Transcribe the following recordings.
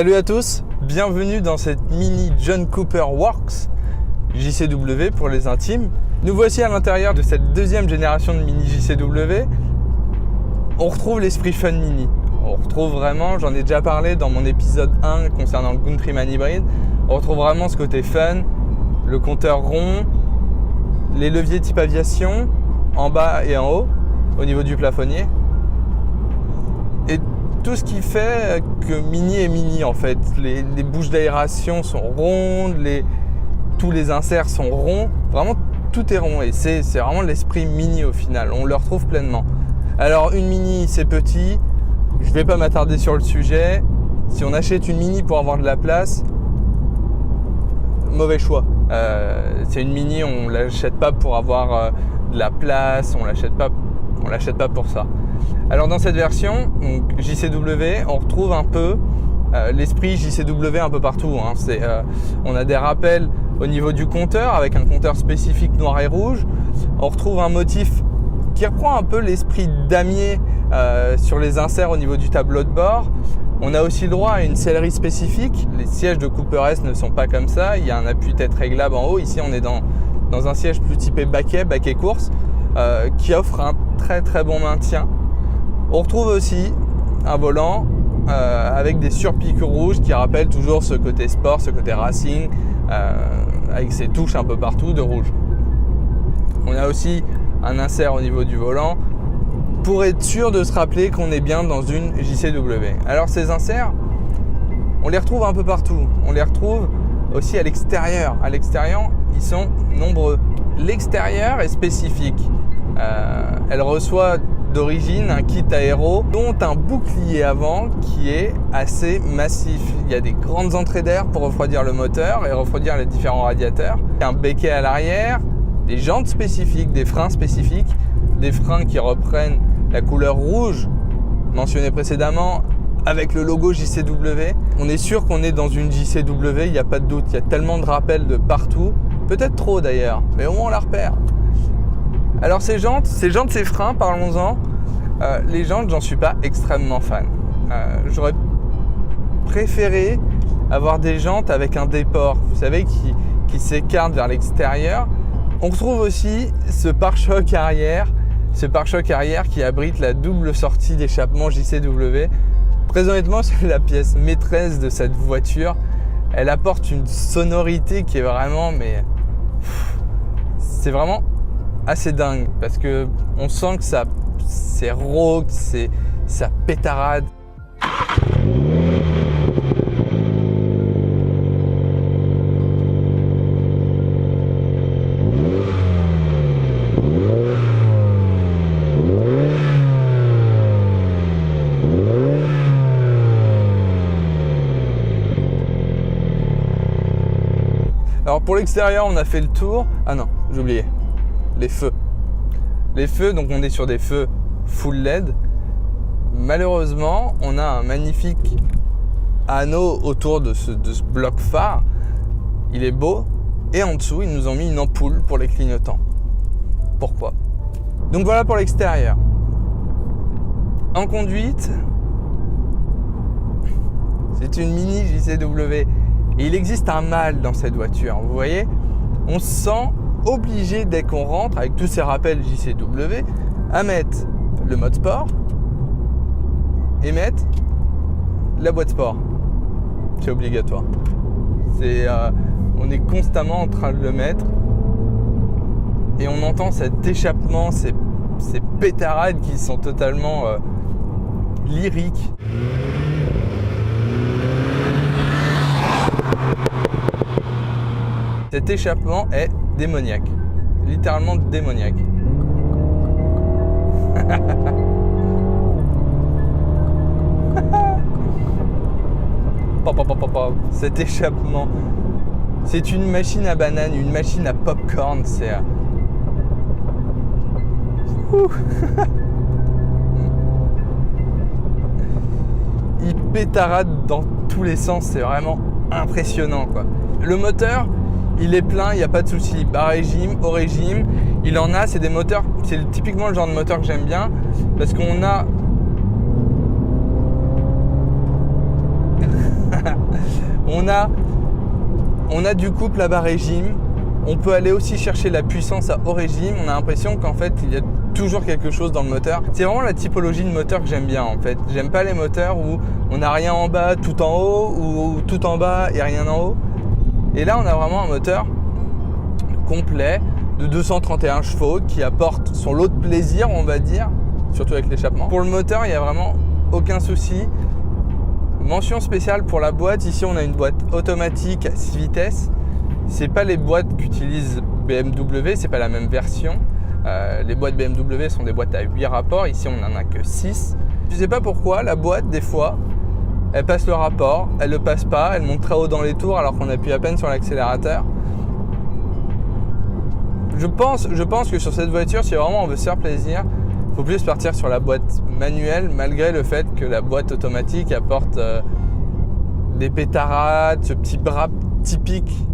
Salut à tous, bienvenue dans cette mini John Cooper Works JCW pour les intimes. Nous voici à l'intérieur de cette deuxième génération de mini JCW. On retrouve l'esprit fun mini. On retrouve vraiment, j'en ai déjà parlé dans mon épisode 1 concernant le Countryman Hybrid, on retrouve vraiment ce côté fun, le compteur rond, les leviers type aviation en bas et en haut au niveau du plafonnier. Et tout ce qui fait que Mini est Mini en fait. Les bouches d'aération sont rondes, tous les inserts sont ronds. Vraiment tout est rond et c'est vraiment l'esprit Mini au final. On le retrouve pleinement. Alors une Mini c'est petit, je vais pas m'attarder sur le sujet. Si on achète une Mini pour avoir de la place, mauvais choix. C'est une Mini, on l'achète pas pour avoir de la place, on l'achète pas pour ça. Alors dans cette version, donc JCW, on retrouve un peu l'esprit JCW un peu partout. On a des rappels au niveau du compteur avec un compteur spécifique noir et rouge. On retrouve un motif qui reprend un peu l'esprit damier sur les inserts au niveau du tableau de bord. On a aussi le droit à une sellerie spécifique. Les sièges de Cooper S ne sont pas comme ça. Il y a un appui-tête réglable en haut. Ici, on est dans un siège plus typé baquet course, qui offre un très très bon maintien. On retrouve aussi un volant avec des surpiqûres rouges qui rappellent toujours ce côté sport, ce côté racing, avec ses touches un peu partout de rouge. On a aussi un insert au niveau du volant pour être sûr de se rappeler qu'on est bien dans une JCW. Alors ces inserts, on les retrouve un peu partout. On les retrouve aussi à l'extérieur. À l'extérieur, ils sont nombreux. L'extérieur est spécifique. Elle reçoit d'origine un kit aéro dont un bouclier avant qui est assez massif. Il y a des grandes entrées d'air pour refroidir le moteur et refroidir les différents radiateurs. Un béquet à l'arrière, des jantes spécifiques, des freins spécifiques, des freins qui reprennent la couleur rouge mentionnée précédemment avec le logo JCW. On est sûr qu'on est dans une JCW, il n'y a pas de doute. Il y a tellement de rappels de partout, peut-être trop d'ailleurs, mais au moins on la repère. Alors ces jantes, ces freins, parlons-en. Les jantes, j'en suis pas extrêmement fan. J'aurais préféré avoir des jantes avec un déport, vous savez, qui s'écartent vers l'extérieur. On retrouve aussi ce pare-choc arrière qui abrite la double sortie d'échappement JCW. Très honnêtement, c'est la pièce maîtresse de cette voiture. Elle apporte une sonorité qui est vraiment, c'est vraiment assez dingue parce que on sent que c'est rauque, ça pétarade. Alors pour l'extérieur, on a fait le tour. Ah non, j'ai oublié. Les feux, donc on est sur des feux full LED. Malheureusement, on a un magnifique anneau autour de ce bloc phare. Il est beau. Et en dessous, ils nous ont mis une ampoule pour les clignotants. Pourquoi? Donc voilà pour l'extérieur. En conduite, c'est une mini JCW. Et il existe un mal dans cette voiture. Vous voyez, on se sent obligé dès qu'on rentre avec tous ces rappels JCW à mettre le mode sport et mettre la boîte sport. C'est obligatoire. On est constamment en train de le mettre et on entend cet échappement, ces pétarades qui sont totalement lyriques. Cet échappement est démoniaque, littéralement démoniaque. Cet échappement, c'est une machine à banane, une machine à popcorn, c'est... Il pétarade dans tous les sens, c'est vraiment impressionnant quoi. Le moteur, il est plein, il n'y a pas de souci. Bas régime, haut régime, il en a, c'est des moteurs, c'est typiquement le genre de moteur que j'aime bien parce qu'on a On a du couple à bas régime. On peut aller aussi chercher la puissance à haut régime. On a l'impression qu'en fait, il y a toujours quelque chose dans le moteur. C'est vraiment la typologie de moteur que j'aime bien en fait. J'aime pas les moteurs où on n'a rien en bas, tout en haut, ou tout en bas et rien en haut. Et là, on a vraiment un moteur complet de 231 chevaux qui apporte son lot de plaisir, on va dire, surtout avec l'échappement. Pour le moteur, il n'y a vraiment aucun souci. Mention spéciale pour la boîte. Ici, on a une boîte automatique à 6 vitesses. C'est pas les boîtes qu'utilise BMW, c'est pas la même version. Les boîtes BMW sont des boîtes à 8 rapports, ici on n'en a que 6. Je sais pas pourquoi, la boîte des fois, elle passe le rapport, elle le passe pas, elle monte très haut dans les tours alors qu'on appuie à peine sur l'accélérateur. Je pense que sur cette voiture, si vraiment on veut se faire plaisir, il faut plus partir sur la boîte manuelle, malgré le fait que la boîte automatique apporte des pétarades, ce petit bras typique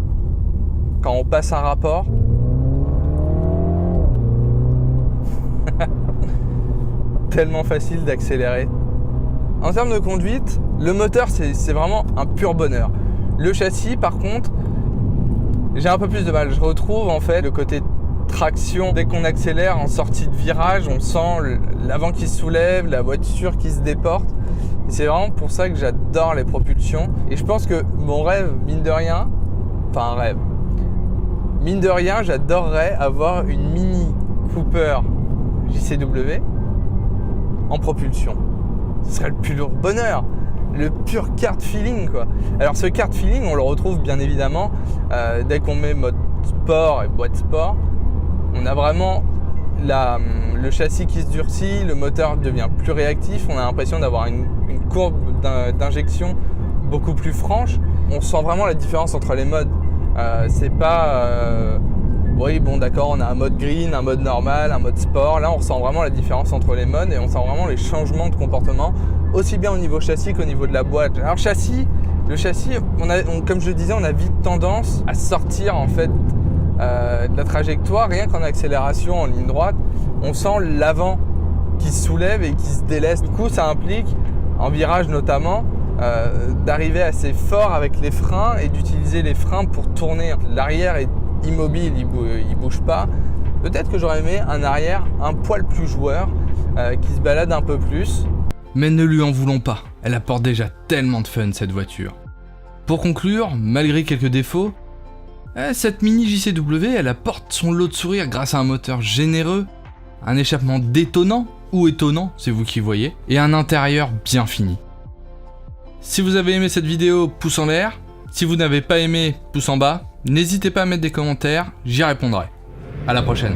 quand on passe un rapport. Tellement facile d'accélérer. En termes de conduite, le moteur c'est vraiment un pur bonheur. Le châssis par contre, j'ai un peu plus de mal. Je retrouve en fait le côté traction. Dès qu'on accélère en sortie de virage, on sent l'avant qui se soulève, la voiture qui se déporte. Et c'est vraiment pour ça que j'adore les propulsions. Et je pense que mon rêve, mine de rien, enfin un rêve, mine de rien, j'adorerais avoir une Mini Cooper JCW en propulsion. Ce serait le plus lourd bonheur, le pur kart feeling quoi. Alors ce kart feeling, on le retrouve bien évidemment dès qu'on met mode sport et boîte sport. On a vraiment le châssis qui se durcit, le moteur devient plus réactif. On a l'impression d'avoir une courbe d'injection beaucoup plus franche. On sent vraiment la différence entre les modes. C'est pas oui bon d'accord, on a un mode green, un mode normal, un mode sport. Là on ressent vraiment la différence entre les modes et on sent vraiment les changements de comportement aussi bien au niveau châssis qu'au niveau de la boîte. Alors le châssis, comme je le disais, on a vite tendance à sortir en fait de la trajectoire, rien qu'en accélération en ligne droite. On sent l'avant qui se soulève et qui se délaisse. Du coup ça implique, en virage notamment, d'arriver assez fort avec les freins et d'utiliser les freins pour tourner. L'arrière est immobile, il bouge pas. Peut-être que j'aurais aimé un arrière un poil plus joueur qui se balade un peu plus. Mais ne lui en voulons pas, elle apporte déjà tellement de fun cette voiture. Pour conclure, malgré quelques défauts, cette Mini JCW elle apporte son lot de sourire grâce à un moteur généreux, un échappement détonnant ou étonnant, c'est vous qui voyez, et un intérieur bien fini. Si vous avez aimé cette vidéo, pouce en l'air. Si vous n'avez pas aimé, pouce en bas. N'hésitez pas à mettre des commentaires, j'y répondrai. À la prochaine.